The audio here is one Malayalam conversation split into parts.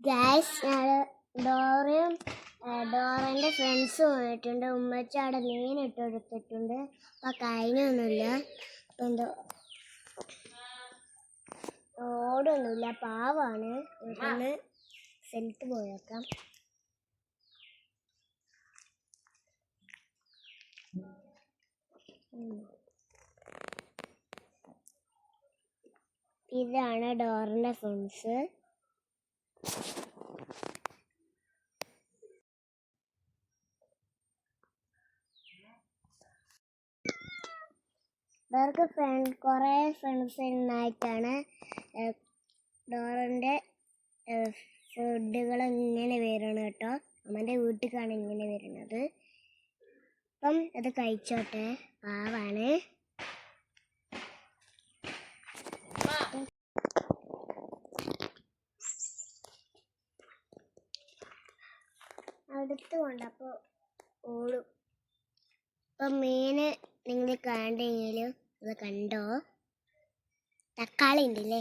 ഗൈസ് ഡോറയും ഡോറൻ്റെ ഫ്രണ്ട്സും വന്നിട്ടുണ്ട്. ഉമ്മച്ചി അവിടെ മീൻ ഇട്ടെടുത്തിട്ടുണ്ട്. അപ്പം കഴിഞ്ഞൊന്നുമില്ല. അപ്പം എന്തോ ഓടൊന്നുമില്ല, പാവാണ്. ഒന്ന് സ്ഥലത്ത് പോയി വെക്കാം. ഇതാണ് ഡോറിൻ്റെ ഫ്രണ്ട്സ്. ഡോർക്ക് കുറേ ഫ്രണ്ട്സ് ഉണ്ടായിട്ടാണ് ഡോറിൻ്റെ ഫുഡുകൾ ഇങ്ങനെ വരണം കേട്ടോ. അമ്മൻ്റെ വീട്ടിലേക്കാണ് ഇങ്ങനെ വരുന്നത്. അപ്പം അത് കഴിച്ചോട്ടെ, പാവാണ്. അടുത്ത് കൊണ്ടപ്പോൾ ഓടും. ഇപ്പം മീന് നിങ്ങൾ കണ്ടെങ്കിലും അത് കണ്ടോ? തക്കാളി ഉണ്ടല്ലേ.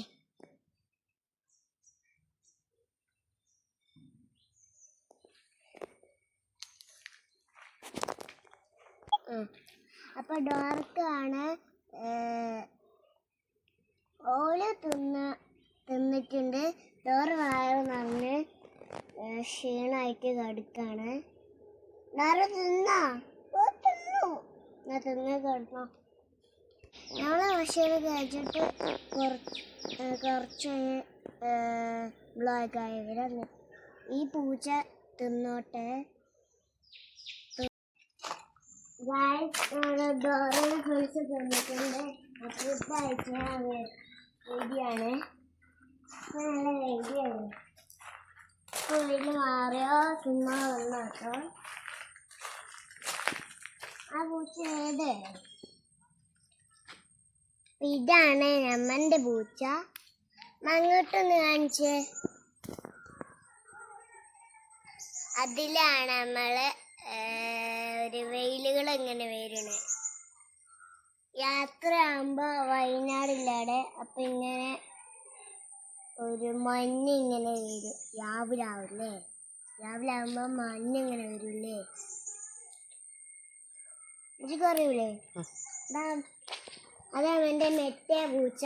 അപ്പം ഡോർക്കാണ് ഓല് തിന്നിട്ടുണ്ട്. ഡോർ വയറ് നിറഞ്ഞ് ക്ഷീണമായിട്ട് കിടക്കാണ്. ഡോറ് തിന്നോ? തിന്ന് കിടന്നോ. ഞങ്ങളെ ഭക്ഷണം കഴിച്ചിട്ട് കുറച്ച് ബ്ലോക്ക് ആയി. ഈ പൂച്ച തിന്നോട്ടെ. ഡോറിനെ ഫ്രണ്ട്സ് തിന്നിട്ടുണ്ട്. ഫുഡ് അയച്ച റെഡിയാണ്. നല്ല റെഡിയാണ്. ഇപ്പോൾ വീട്ടിൽ മാറിയോ ചുമ്മാ വന്നോട്ടോ. ആ പൂച്ച ഏത്? ഇതാണ് നമ്മൻ്റെ പൂച്ച. അങ്ങോട്ടൊന്ന് കാണിച്ച്. അതിലാണ് നമ്മള് ഒരു വെയിലുകൾ എങ്ങനെ വരണേ. യാത്രയാകുമ്പോ വയനാടില്ലാടെ അപ്പൊ ഇങ്ങനെ ഒരു മഞ്ഞ് ഇങ്ങനെ വരും. രാവിലെ ആകുമ്പോ മഞ്ഞിങ്ങനെ വരൂല്ലേ. എനിക്ക് അറിയൂലേ. അതാണ് എൻ്റെ മെറ്റേ പൂച്ച.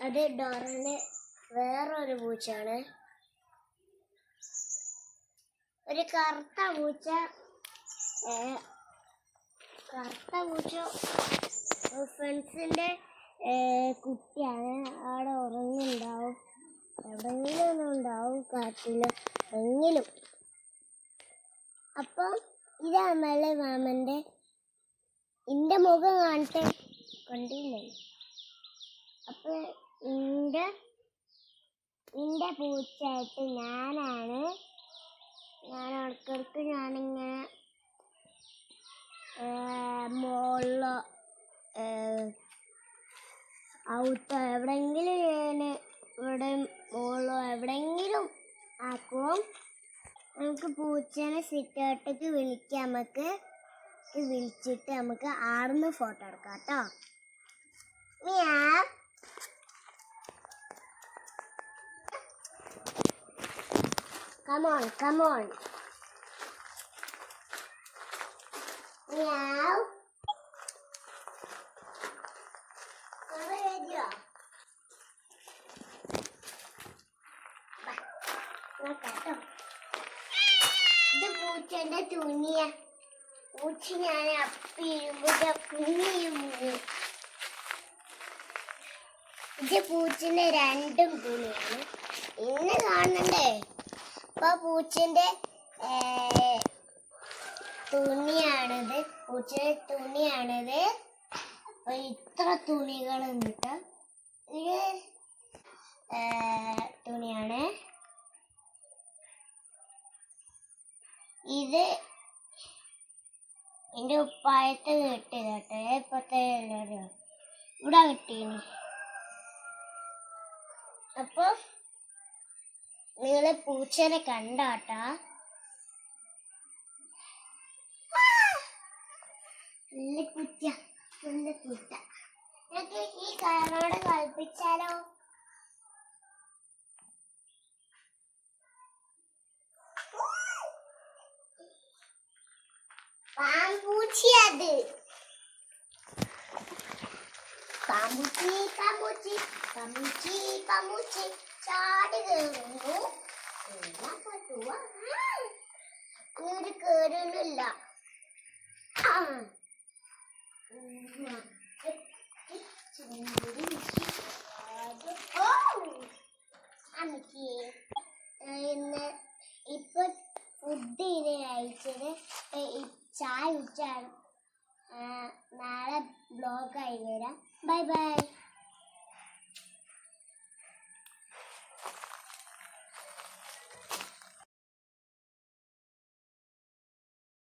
അത് ഡോറിൻ്റെ വേറൊരു പൂച്ചയാണ്. ഒരു കറുത്ത പൂച്ച ഫ്രണ്ട്സിൻ്റെ കുട്ടിയാണ്. അവിടെ ഉറങ്ങുന്നുണ്ടാവും, എവിടെയെങ്കിലും ഒന്നും ഉണ്ടാവും, കാട്ടില് എങ്കിലും. അപ്പം ഇതാണ് നമ്മളെ മാമൻ്റെ. എൻ്റെ മുഖം കാണട്ടെ, കണ്ടില്ലേ. അപ്പൊ എൻ്റെ പൂച്ചയായിട്ട് ഞാനാണ്. ഞാൻ ഇടയ്ക്കിടയ്ക്ക് ഞാനിങ്ങനെ മുകളിലോ ഔട്ടോ എവിടെയെങ്കിലും ഞാൻ ഇവിടെ മുകളിലോ എവിടെയെങ്കിലും ആക്കും. നമുക്ക് പൂച്ചേനെ സിറ്റൗട്ടേക്ക് വിളിക്കാം. വിളിച്ചിട്ട് നമുക്ക് ആടുന്ന് ഫോട്ടോ എടുക്കാം കേട്ടോ. Come on. Meow. ഇത് പൂച്ചന്റെ തുണിയ. പൂച്ച ഞാൻ അപ്പിടുമ്പോ കുഞ്ഞിയും. ഇത് പൂച്ചന്റെ രണ്ടും തുണിയാണ്. ഇന്ന് കാണണ്ടേ. അപ്പൊ പൂച്ചന്റെ തുണിയാണിത്. അപ്പൊ ഇത്ര തുണികളുണ്ട്. ഇത് തുണിയാണ്. ഇത് എന്റെ ഉപ്പായത്ത് കിട്ടി കേട്ടോ. ഇപ്പത്തെ ഇവിടെ കിട്ടീനി. അപ്പൊ നിങ്ങള് പൂച്ചനെ കണ്ടാട്ടാ. പൂച്ച ഈ കളറോട് കളിപ്പിച്ചാലോ? അമ്മൂച്ചി ചാടി കയറുന്നു. ഒരു കേറലില്ല. അമ്മക്ക് ഇന്ന് ഇപ്പൊ ഫുഡ് ഇനി കഴിച്ചത് ചായ കുടിച്ചാണ്. നാളെ ബ്ലോഗായി വരാം. Bye bye.